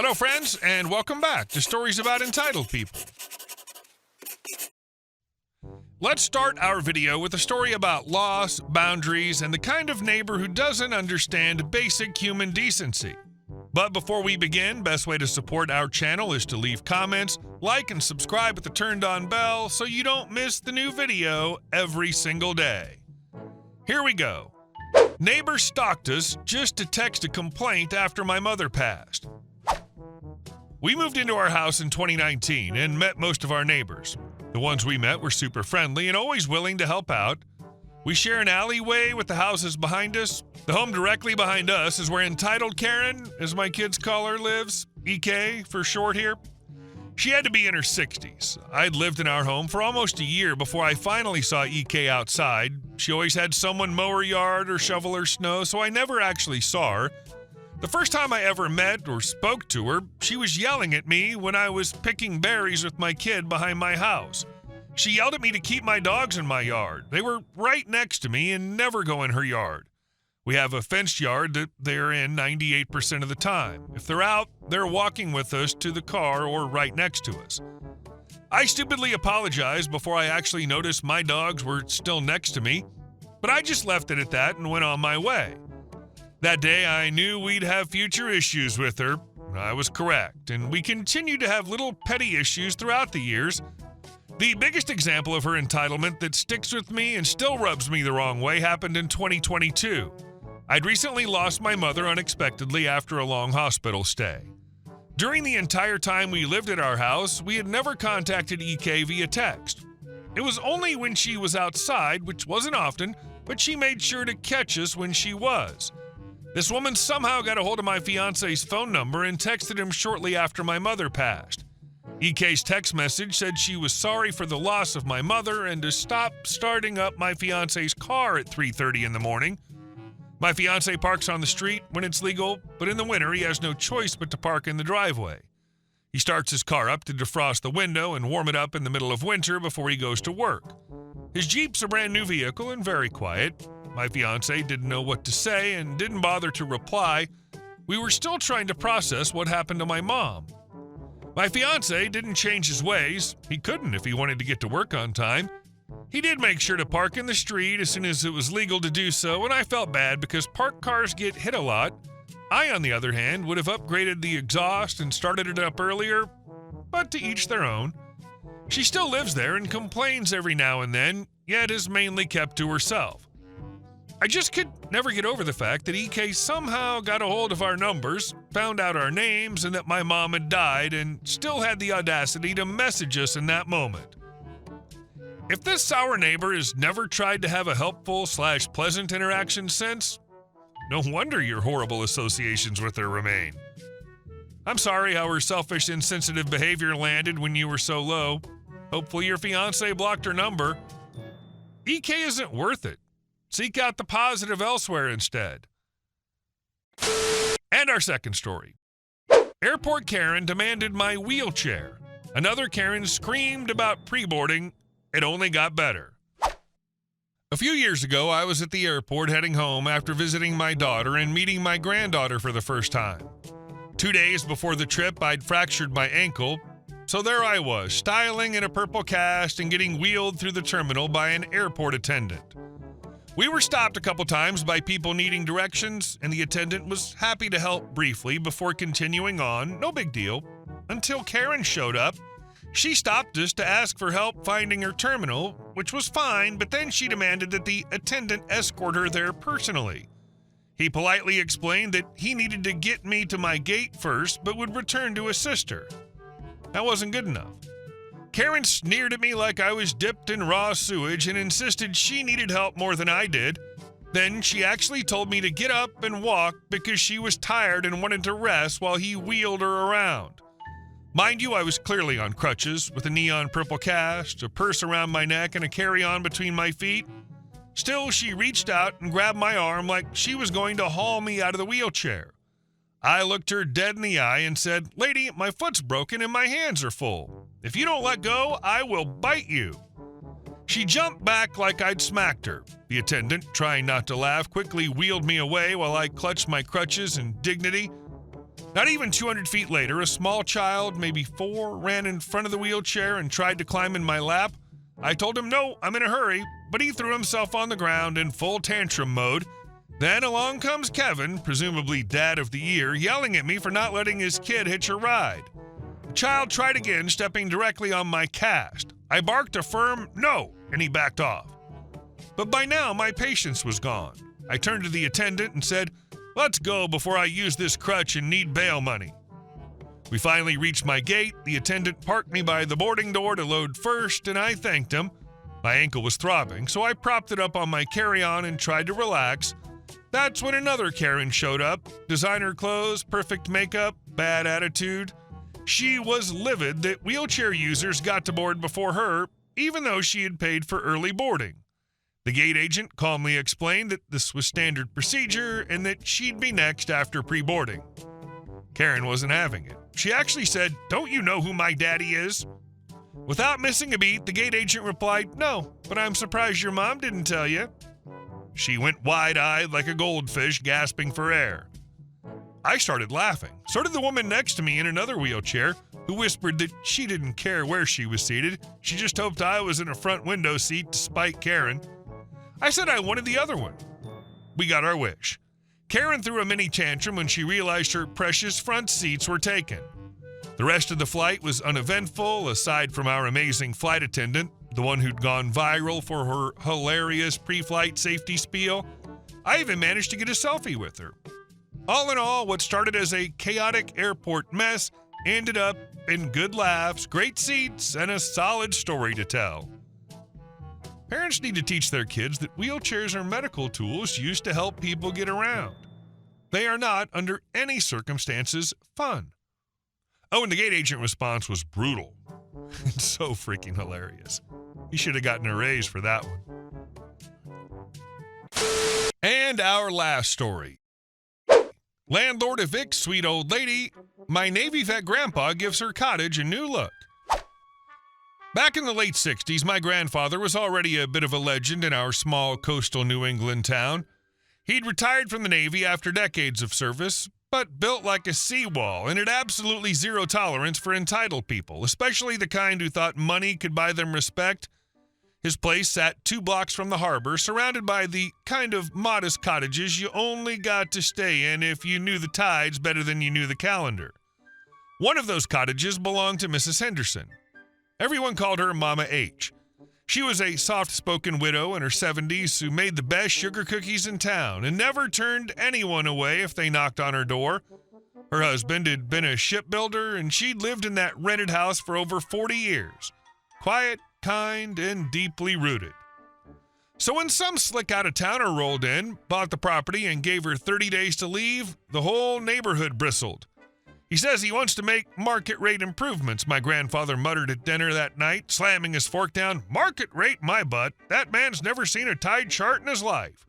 Hello, friends, and welcome back to Stories About Entitled People. Let's start our video with a story about loss, boundaries, and the kind of neighbor who doesn't understand basic human decency. But before we begin, best way to support our channel is to leave comments, like, and subscribe with the turned-on bell so you don't miss the new video every single day. Here we go. Neighbor stalked us just to text a complaint after my mother passed. We moved into our house in 2019 and met most of our neighbors. The ones we met were super friendly and always willing to help out. We share an alleyway with the houses behind us. The home directly behind us is where Entitled Karen, as my kids call her, lives. EK for short here. She had to be in her 60s. I'd lived in our home for almost a year before I finally saw EK outside. She always had someone mow her yard or shovel her snow, so I never actually saw her. The first time I ever met or spoke to her, she was yelling at me when I was picking berries with my kid behind my house. She yelled at me to keep my dogs in my yard. They were right next to me and never go in her yard. We have a fenced yard that they're in 98% of the time. If they're out, they're walking with us to the car or right next to us. I stupidly apologized before I actually noticed my dogs were still next to me, but I just left it at that and went on my way. That day, I knew we'd have future issues with her. I was correct, and we continued to have little petty issues throughout the years. The biggest example of her entitlement that sticks with me and still rubs me the wrong way happened in 2022. I'd recently lost my mother unexpectedly after a long hospital stay. During the entire time we lived at our house, we had never contacted EK via text. It was only when she was outside, which wasn't often, but she made sure to catch us when she was. This woman somehow got a hold of my fiance's phone number and texted him shortly after my mother passed. EK's text message said she was sorry for the loss of my mother and to stop starting up my fiance's car at 3:30 in the morning. My fiance parks on the street when it's legal, but in the winter he has no choice but to park in the driveway. He starts his car up to defrost the window and warm it up in the middle of winter before he goes to work. His Jeep's a brand new vehicle and very quiet. My fiance didn't know what to say and didn't bother to reply. We were still trying to process what happened to my mom. My fiance didn't change his ways. He couldn't if he wanted to get to work on time. He did make sure to park in the street as soon as it was legal to do so, and I felt bad because parked cars get hit a lot. I, on the other hand, would have upgraded the exhaust and started it up earlier, but to each their own. She still lives there and complains every now and then, yet is mainly kept to herself. I just could never get over the fact that EK somehow got a hold of our numbers, found out our names, and that my mom had died, and still had the audacity to message us in that moment. If this sour neighbor has never tried to have a helpful/pleasant interaction since, no wonder your horrible associations with her remain. I'm sorry how her selfish, insensitive behavior landed when you were so low. Hopefully your fiancé blocked her number. EK isn't worth it. Seek out the positive elsewhere instead. And our second story. Airport Karen demanded my wheelchair. Another Karen screamed about pre-boarding. It only got better. A few years ago, I was at the airport heading home after visiting my daughter and meeting my granddaughter for the first time. 2 days before the trip, I'd fractured my ankle, so there I was, styling in a purple cast and getting wheeled through the terminal by an airport attendant. We were stopped a couple times by people needing directions, and the attendant was happy to help briefly before continuing on, no big deal, until Karen showed up. She stopped us to ask for help finding her terminal, which was fine, but then she demanded that the attendant escort her there personally. He politely explained that he needed to get me to my gate first, but would return to assist her. That wasn't good enough. Karen sneered at me like I was dipped in raw sewage and insisted she needed help more than I did. Then she actually told me to get up and walk because she was tired and wanted to rest while he wheeled her around. Mind you, I was clearly on crutches with a neon purple cast, a purse around my neck, and a carry-on between my feet. Still, she reached out and grabbed my arm like she was going to haul me out of the wheelchair. I looked her dead in the eye and said, "Lady, my foot's broken and my hands are full. If you don't let go, I will bite you." She jumped back like I'd smacked her. The attendant, trying not to laugh, quickly wheeled me away while I clutched my crutches and dignity. Not even 200 feet later, a small child, maybe 4, ran in front of the wheelchair and tried to climb in my lap. I told him, no, I'm in a hurry, but he threw himself on the ground in full tantrum mode. Then along comes Kevin, presumably dad of the year, yelling at me for not letting his kid hitch a ride. The child tried again, stepping directly on my cast. I barked a firm no, and he backed off. But by now, my patience was gone. I turned to the attendant and said, let's go before I use this crutch and need bail money. We finally reached my gate. The attendant parked me by the boarding door to load first, and I thanked him. My ankle was throbbing, so I propped it up on my carry-on and tried to relax. That's when another Karen showed up. Designer clothes, perfect makeup, bad attitude. She was livid that wheelchair users got to board before her, even though she had paid for early boarding. The gate agent calmly explained that this was standard procedure and that she'd be next after pre-boarding. Karen wasn't having it. She actually said, don't you know who my daddy is? Without missing a beat, the gate agent replied, no, but I'm surprised your mom didn't tell you. She went wide-eyed like a goldfish, gasping for air. I started laughing. So did the woman next to me in another wheelchair, who whispered that she didn't care where she was seated. She just hoped I was in a front window seat to spite Karen. I said I wanted the other one. We got our wish. Karen threw a mini tantrum when she realized her precious front seats were taken. The rest of the flight was uneventful, aside from our amazing flight attendant, the one who'd gone viral for her hilarious pre-flight safety spiel. I even managed to get a selfie with her. All in all, what started as a chaotic airport mess ended up in good laughs, great seats, and a solid story to tell. Parents need to teach their kids that wheelchairs are medical tools used to help people get around. They are not, under any circumstances, fun. Oh, and the gate agent response was brutal. It's so freaking hilarious. He should have gotten a raise for that one. And our last story. Landlord evicts sweet old lady. My Navy vet grandpa gives her cottage a new look. Back in the late 60s, my grandfather was already a bit of a legend in our small coastal New England town. He'd retired from the Navy after decades of service, but built like a seawall and had absolutely zero tolerance for entitled people, especially the kind who thought money could buy them respect. His place sat 2 blocks from the harbor, surrounded by the kind of modest cottages you only got to stay in if you knew the tides better than you knew the calendar. One of those cottages belonged to Mrs. Henderson. Everyone called her Mama H. She was a soft-spoken widow in her 70s who made the best sugar cookies in town and never turned anyone away if they knocked on her door. Her husband had been a shipbuilder, and she'd lived in that rented house for over 40 years. Quiet, kind, and deeply rooted. So when some slick out-of-towner rolled in, bought the property, and gave her 30 days to leave, the whole neighborhood bristled. He says he wants to make market rate improvements, my grandfather muttered at dinner that night, slamming his fork down. Market rate, my butt. That man's never seen a tide chart in his life.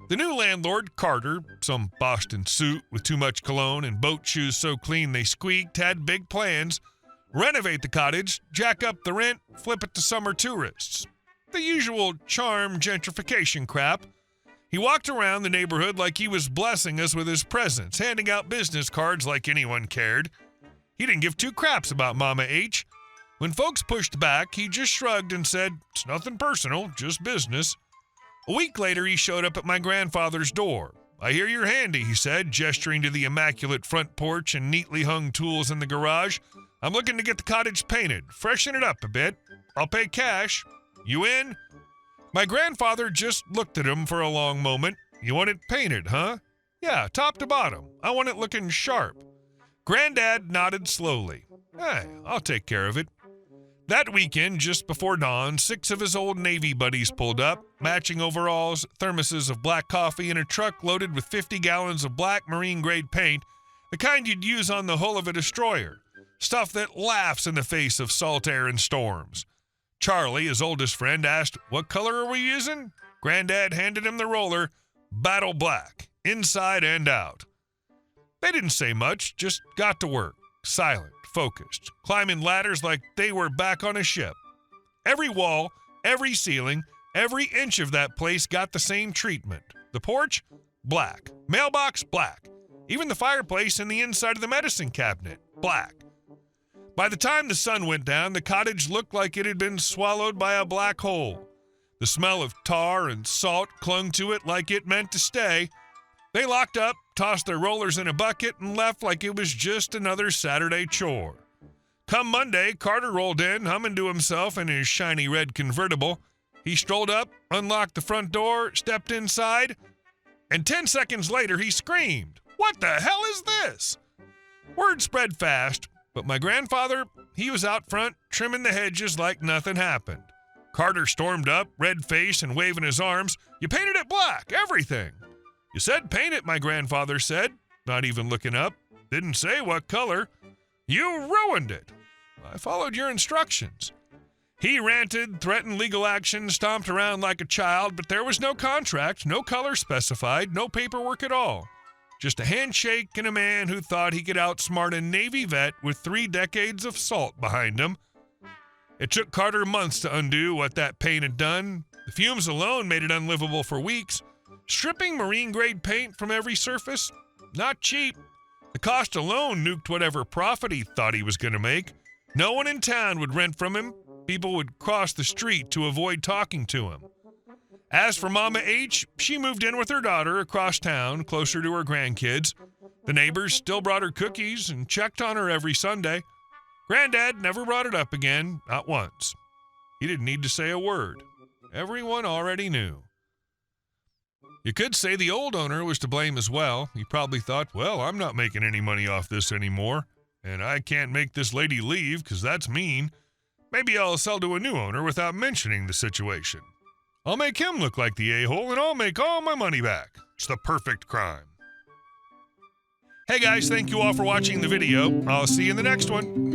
The new landlord, Carter, some Boston suit with too much cologne and boat shoes so clean they squeaked, had big plans. Renovate the cottage, jack up the rent, flip it to summer tourists. The usual charm gentrification crap. He walked around the neighborhood like he was blessing us with his presence, handing out business cards like anyone cared. He didn't give 2 craps about Mama H. When folks pushed back, he just shrugged and said, it's nothing personal, just business. A week later, he showed up at my grandfather's door. I hear you're handy, he said, gesturing to the immaculate front porch and neatly hung tools in the garage. I'm looking to get the cottage painted, freshen it up a bit. I'll pay cash. You in? My grandfather just looked at him for a long moment. You want it painted, huh? Yeah, top to bottom. I want it looking sharp. Granddad nodded slowly. Hey, I'll take care of it. That weekend, just before dawn, 6 of his old Navy buddies pulled up, matching overalls, thermoses of black coffee, and a truck loaded with 50 gallons of black marine-grade paint, the kind you'd use on the hull of a destroyer. Stuff that laughs in the face of salt air and storms. Charlie, his oldest friend, asked, what color are we using? Granddad handed him the roller, battle black, inside and out. They didn't say much, just got to work, silent, focused, climbing ladders like they were back on a ship. Every wall, every ceiling, every inch of that place got the same treatment. The porch, black. Mailbox, black. Even the fireplace and the inside of the medicine cabinet, black. By the time the sun went down, the cottage looked like it had been swallowed by a black hole. The smell of tar and salt clung to it like it meant to stay. They locked up, tossed their rollers in a bucket, and left like it was just another Saturday chore. Come Monday, Carter rolled in, humming to himself in his shiny red convertible. He strolled up, unlocked the front door, stepped inside, and 10 seconds later he screamed, "What the hell is this?" Word spread fast, but my grandfather, he was out front trimming the hedges like nothing happened. Carter stormed up, red-faced and waving his arms. "You painted it black, everything." "You said paint it," my grandfather said, not even looking up. "Didn't say what color." "You ruined it." "I followed your instructions." He ranted, threatened legal action, stomped around like a child, but there was no contract, no color specified, no paperwork at all. Just a handshake and a man who thought he could outsmart a Navy vet with 3 decades of salt behind him. It took Carter months to undo what that paint had done. The fumes alone made it unlivable for weeks. Stripping marine-grade paint from every surface? Not cheap. The cost alone nuked whatever profit he thought he was going to make. No one in town would rent from him. People would cross the street to avoid talking to him. As for Mama H, she moved in with her daughter across town, closer to her grandkids. The neighbors still brought her cookies and checked on her every Sunday. Granddad never brought it up again, not once. He didn't need to say a word. Everyone already knew. You could say the old owner was to blame as well. He probably thought, well, I'm not making any money off this anymore, and I can't make this lady leave because that's mean. Maybe I'll sell to a new owner without mentioning the situation. I'll make him look like the a-hole, and I'll make all my money back. It's the perfect crime. Hey guys, thank you all for watching the video. I'll see you in the next one.